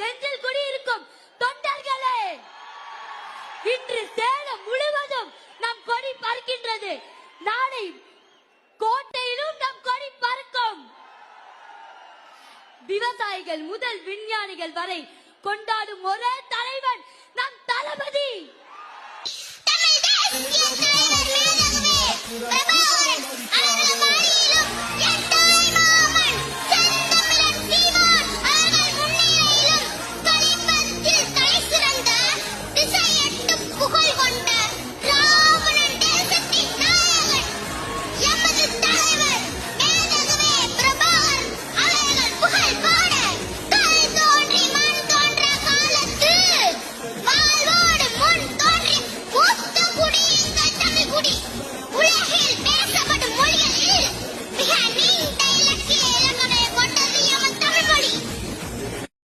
நெஞ்சில் குடியிருக்கும் தொண்டர்களே, இன்று சேலம் முழுவதும் நம் கொடி பறக்கின்றது. நாளை கோட்டையிலும் நம் கொடி பறக்கும். விவசாயிகள் முதல் விஞ்ஞானிகள் வரை கொண்டாடும் ஒரே தலைவன் நம் தளபதி.